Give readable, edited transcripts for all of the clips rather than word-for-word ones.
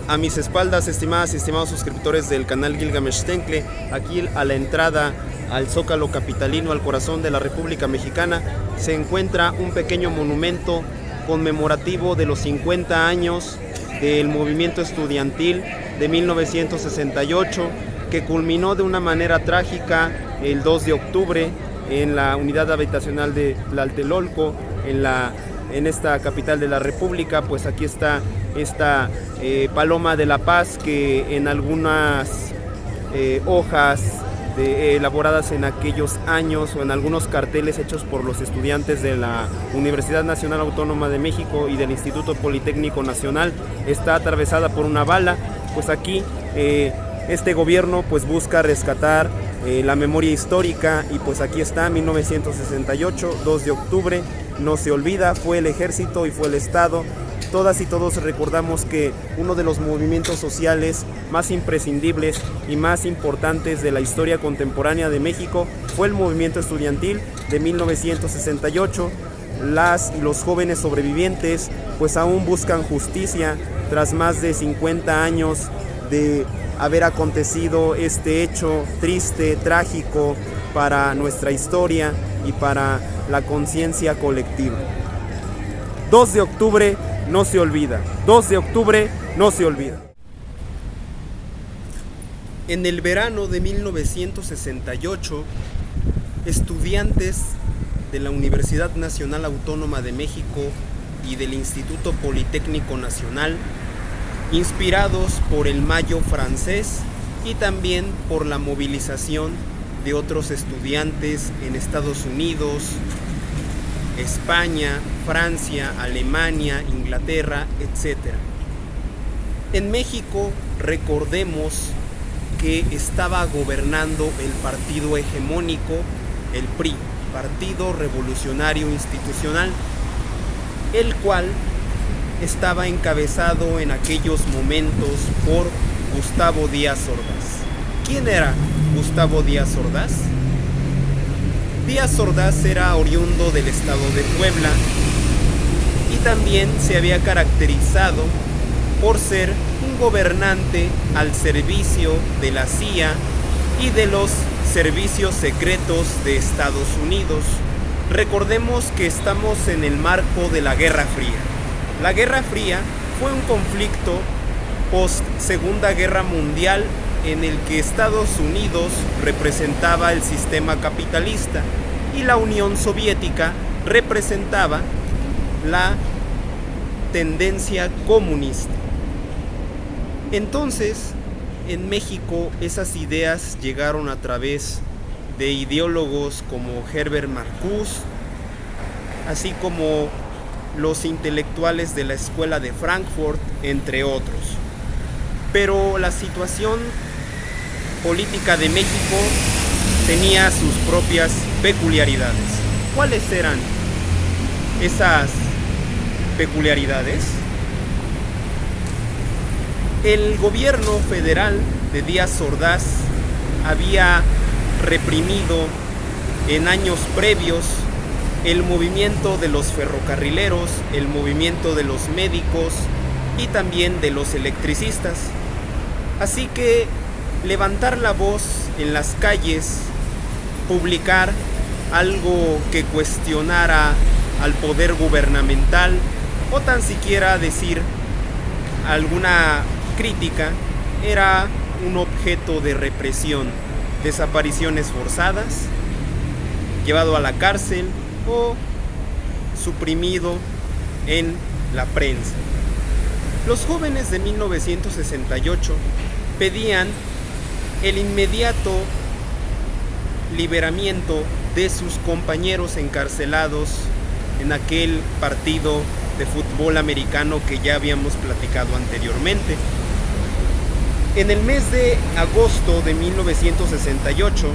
A mis espaldas, estimadas y estimados suscriptores del canal Gilgamesh Tencle, aquí a la entrada al Zócalo capitalino, al corazón de la República Mexicana, se encuentra un pequeño monumento conmemorativo de los 50 años del movimiento estudiantil de 1968, que culminó de una manera trágica el 2 de octubre en la unidad habitacional de Tlatelolco, en esta capital de la República. Pues aquí está esta paloma de la paz que en algunas hojas elaboradas en aquellos años o en algunos carteles hechos por los estudiantes de la Universidad Nacional Autónoma de México y del Instituto Politécnico Nacional está atravesada por una bala. Pues aquí este gobierno pues busca rescatar la memoria histórica, y pues aquí está 1968, 2 de octubre, no se olvida, fue el ejército y fue el Estado. Todas y todos recordamos que uno de los movimientos sociales más imprescindibles y más importantes de la historia contemporánea de México fue el movimiento estudiantil de 1968. Las y los jóvenes sobrevivientes pues aún buscan justicia tras más de 50 años de haber acontecido este hecho triste, trágico para nuestra historia y para la conciencia colectiva. 2 de octubre no se olvida. 2 de octubre no se olvida. En el verano de 1968, estudiantes de la Universidad Nacional Autónoma de México y del Instituto Politécnico Nacional, inspirados por el Mayo francés y también por la movilización de otros estudiantes en Estados Unidos, España, Francia, Alemania, Inglaterra, etc. En México, recordemos que estaba gobernando el partido hegemónico, el PRI, Partido Revolucionario Institucional, el cual estaba encabezado en aquellos momentos por Gustavo Díaz Ordaz. ¿Quién era Gustavo Díaz Ordaz? Díaz Ordaz era oriundo del estado de Puebla y también se había caracterizado por ser un gobernante al servicio de la CIA y de los servicios secretos de Estados Unidos. Recordemos que estamos en el marco de la Guerra Fría. La Guerra Fría fue un conflicto post-Segunda Guerra Mundial en el que Estados Unidos representaba el sistema capitalista y la Unión Soviética representaba la tendencia comunista. Entonces, en México esas ideas llegaron a través de ideólogos como Herbert Marcuse, así como los intelectuales de la Escuela de Frankfurt, entre otros. Pero la situación política de México tenía sus propias peculiaridades. ¿Cuáles eran esas peculiaridades? El gobierno federal de Díaz Ordaz había reprimido en años previos el movimiento de los ferrocarrileros, el movimiento de los médicos y también de los electricistas. Así que levantar la voz en las calles, publicar algo que cuestionara al poder gubernamental o tan siquiera decir alguna crítica era un objeto de represión, desapariciones forzadas, llevado a la cárcel o suprimido en la prensa. Los jóvenes de 1968 pedían el inmediato liberamiento de sus compañeros encarcelados en aquel partido de fútbol americano que ya habíamos platicado anteriormente. En el mes de agosto de 1968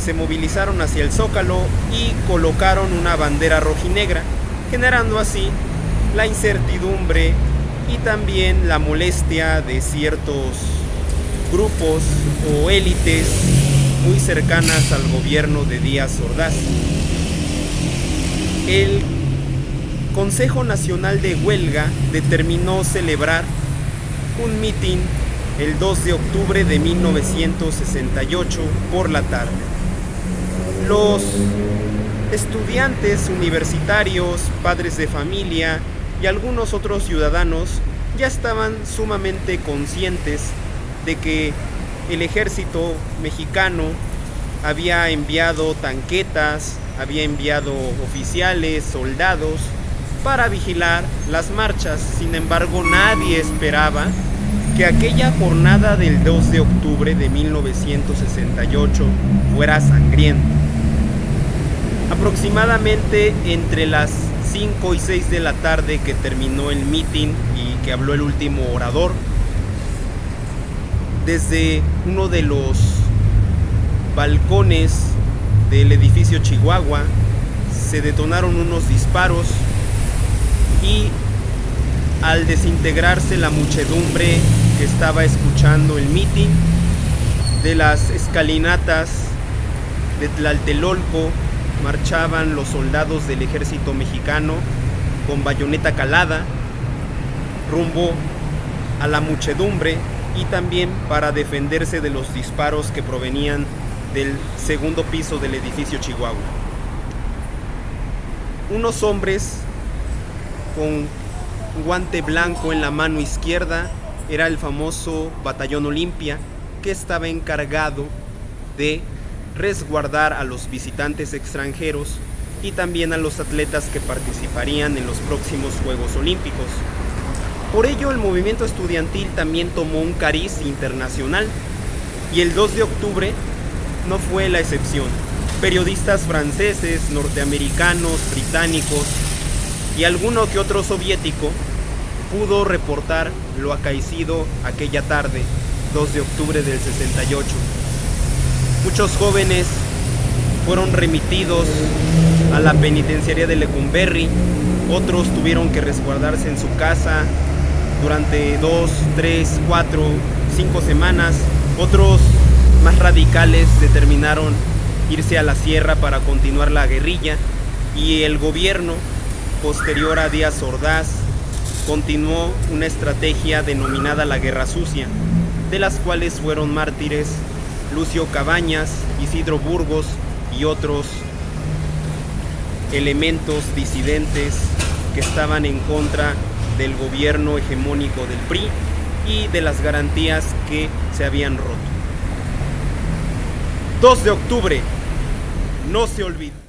se movilizaron hacia el Zócalo y colocaron una bandera rojinegra, generando así la incertidumbre y también la molestia de ciertos grupos o élites muy cercanas al gobierno de Díaz Ordaz. El Consejo Nacional de Huelga determinó celebrar un mitin el 2 de octubre de 1968 por la tarde. Los estudiantes universitarios, padres de familia y algunos otros ciudadanos ya estaban sumamente conscientes de que el ejército mexicano había enviado tanquetas, había enviado oficiales, soldados para vigilar las marchas. Sin embargo, nadie esperaba que aquella jornada del 2 de octubre de 1968 fuera sangrienta. Aproximadamente entre las 5 y 6 de la tarde que terminó el mitin y que habló el último orador, desde uno de los balcones del edificio Chihuahua se detonaron unos disparos y al desintegrarse la muchedumbre que estaba escuchando el mitin, de las escalinatas de Tlatelolco marchaban los soldados del ejército mexicano con bayoneta calada rumbo a la muchedumbre y también para defenderse de los disparos que provenían del segundo piso del edificio Chihuahua. Unos hombres con guante blanco en la mano izquierda, era el famoso Batallón Olimpia, que estaba encargado de resguardar a los visitantes extranjeros y también a los atletas que participarían en los próximos Juegos Olímpicos. Por ello, el movimiento estudiantil también tomó un cariz internacional y el 2 de octubre no fue la excepción. Periodistas franceses, norteamericanos, británicos y alguno que otro soviético pudo reportar lo acaecido aquella tarde, 2 de octubre del 68. Muchos jóvenes fueron remitidos a la penitenciaría de Lecumberri, otros tuvieron que resguardarse en su casa durante 2, 3, 4, 5 semanas, otros más radicales determinaron irse a la sierra para continuar la guerrilla y el gobierno posterior a Díaz Ordaz continuó una estrategia denominada la Guerra Sucia, de las cuales fueron mártires Lucio Cabañas, Isidro Burgos y otros elementos disidentes que estaban en contra del gobierno hegemónico del PRI y de las garantías que se habían roto. 2 de octubre, no se olvide.